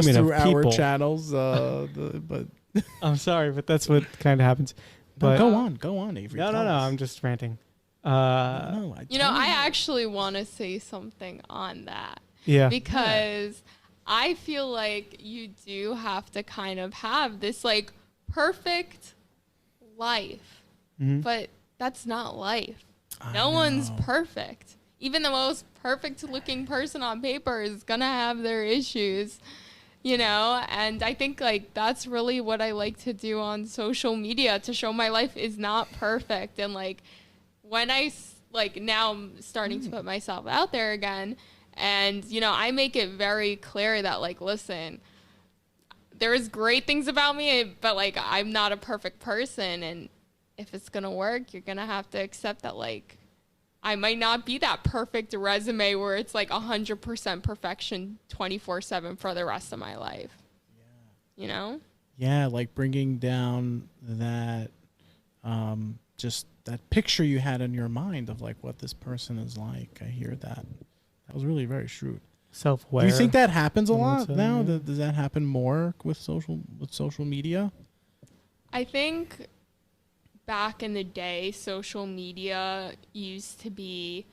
through our people. channels. But I'm sorry, but that's what kind of happens. But go on, Avery. No, tell us. I'm just ranting. I actually want to say something on that. Yeah. Because I feel like you do have to kind of have this like perfect life, but that's not life. No one's perfect. Even the most perfect looking person on paper is going to have their issues, and I think like that's really what I like to do on social media, to show my life is not perfect. And like when now I'm starting to put myself out there again, and I make it very clear that like, listen, there's great things about me, but like I'm not a perfect person, and if it's gonna work, you're gonna have to accept that like I might not be that perfect resume where it's like 100% perfection 24/7 for the rest of my life. Yeah, like bringing down that just that picture you had in your mind of like what this person is like. I hear that. That was really very shrewd. Self-aware. Do you think that happens a lot now? Does that happen more with social media? I think back in the day, social media used to be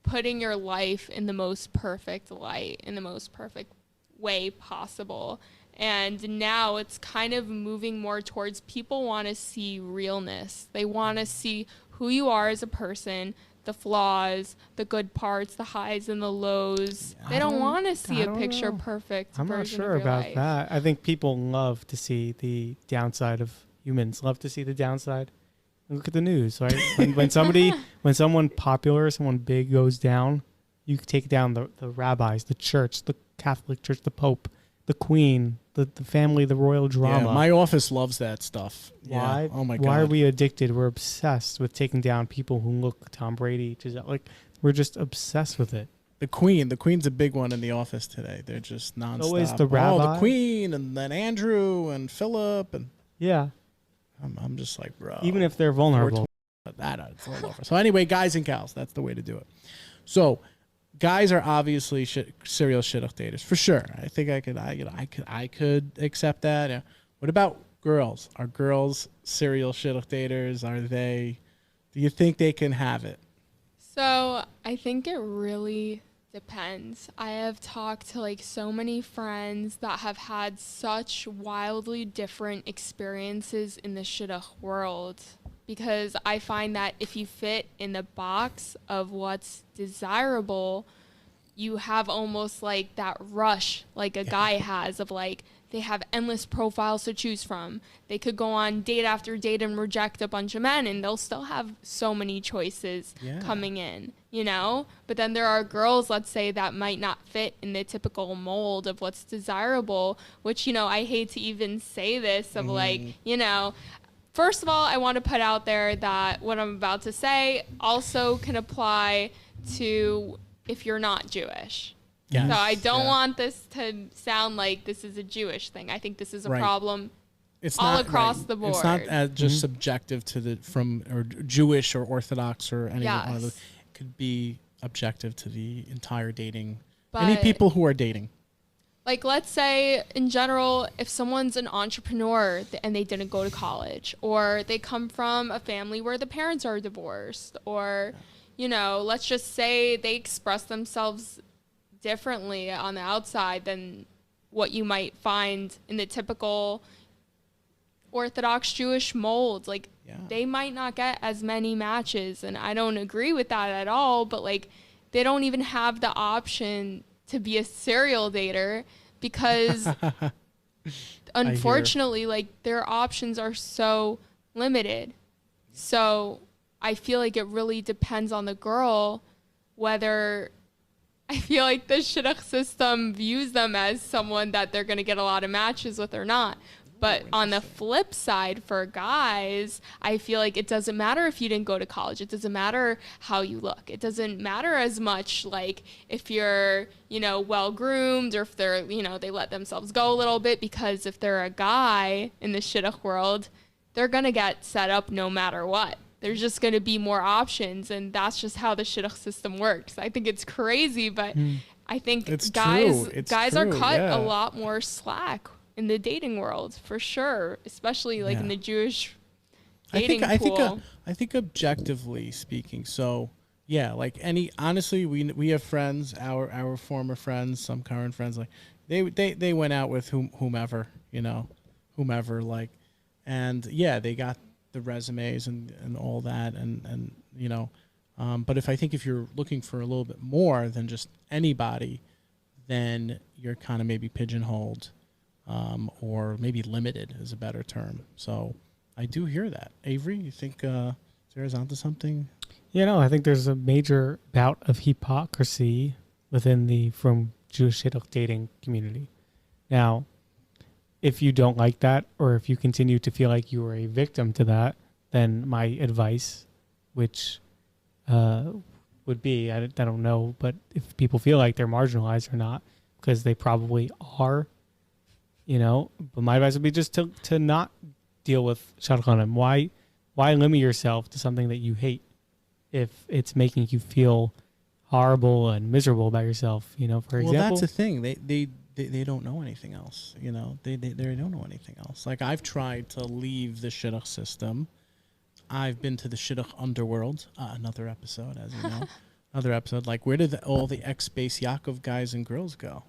putting your life in the most perfect light, in the most perfect way possible. And now it's kind of moving more towards people want to see realness. They want to see who you are as a person, the flaws, the good parts, the highs and the lows. They don't want to see a picture perfect version of your life. I'm not sure about that. I think people love to see the downside of humans, love to see the downside. Look at the news, right? when someone popular, someone big goes down, you take down the rabbis, the church, the Catholic Church, the Pope, the Queen, the family, the royal drama. Yeah, my office loves that stuff. Why? Yeah. Oh my God. Why are we addicted? We're obsessed with taking down people who look Tom Brady. Like we're just obsessed with it. The Queen's a big one in the office today. They're just nonstop. So is the rabbi. Oh, the Queen, and then Andrew and Philip, and yeah. I'm just like, bro. Even if they're vulnerable. It's all over. So anyway, guys and gals, that's the way to do it. So guys are obviously serial shidduch daters for sure. I think I could accept that. Yeah. What about girls? Are girls serial shidduch daters? Are they? Do you think they can have it? So I think it really depends. I have talked to like so many friends that have had such wildly different experiences in the shidduch world, because I find that if you fit in the box of what's desirable, you have almost like that rush like a guy has of like, they have endless profiles to choose from. They could go on date after date and reject a bunch of men, and they'll still have so many choices coming in, But then there are girls, let's say, that might not fit in the typical mold of what's desirable, which, I hate to even say this of like, first of all, I want to put out there that what I'm about to say also can apply to if you're not Jewish. Yes. So I don't want this to sound like this is a Jewish thing. I think this is a problem all across the board. It's not just subjective to or Jewish or Orthodox or any one of those. It could be objective to the entire dating. Any people who are dating. Like, let's say in general, if someone's an entrepreneur and they didn't go to college, or they come from a family where the parents are divorced, or, let's just say they express themselves differently on the outside than what you might find in the typical Orthodox Jewish mold. Like, they might not get as many matches, and I don't agree with that at all, but like, they don't even have the option to be a serial dater because unfortunately, like, their options are so limited. So I feel like it really depends on the girl whether I feel like the shidduch system views them as someone that they're going to get a lot of matches with or not. But on the flip side, for guys, I feel like it doesn't matter if you didn't go to college. It doesn't matter how you look. It doesn't matter as much, like, if you're, well-groomed, or if they're, they let themselves go a little bit, because if they're a guy in the shidduch world, they're going to get set up no matter what. There's just going to be more options, and that's just how the shidduch system works. I think it's crazy, but I think It's guys true. It's guys are true, cut yeah. a lot more slack in the dating world for sure, especially like in Yeah. the Jewish I dating think pool. I think objectively speaking, so yeah, like honestly, we have friends, our former friends, some current friends, like they went out with whomever, whomever, like, and yeah, they got the resumes and all that, and but if you're looking for a little bit more than just anybody, then you're kind of maybe pigeonholed, or maybe limited is a better term. So I do hear that. Avery, you think Sarah's onto something? I think there's a major bout of hypocrisy within the from Jewish Shidduch dating community. Now, if you don't like that, or if you continue to feel like you are a victim to that, then my advice, which would be, I don't know, but if people feel like they're marginalized or not, because they probably are, but my advice would be just to not deal with Shidduchim. Why limit yourself to something that you hate if it's making you feel horrible and miserable about yourself? For example. Well, that's the thing. They don't know anything else. They don't know anything else. Like, I've tried to leave the Shidduch system. I've been to the Shidduch underworld. Another episode, as you know. Another episode. Like, where did all the ex-Beis Yaakov guys and girls go?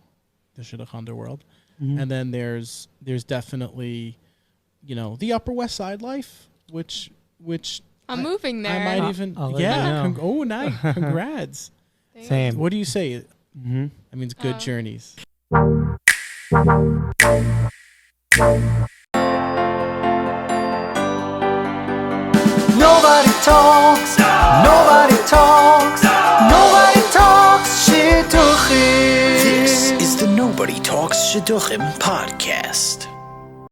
The Shidduch underworld. Mhm. And then there's definitely, the Upper West Side life, which I'm moving there. I might even. I'll let you Yeah. know. Oh, nice. Congrats. Thanks. Same. What do you say? Mm-hmm. That means good Oh. journeys. Nobody talks, nobody talks, nobody talks Shidduchim. This is the Nobody Talks Shidduchim podcast.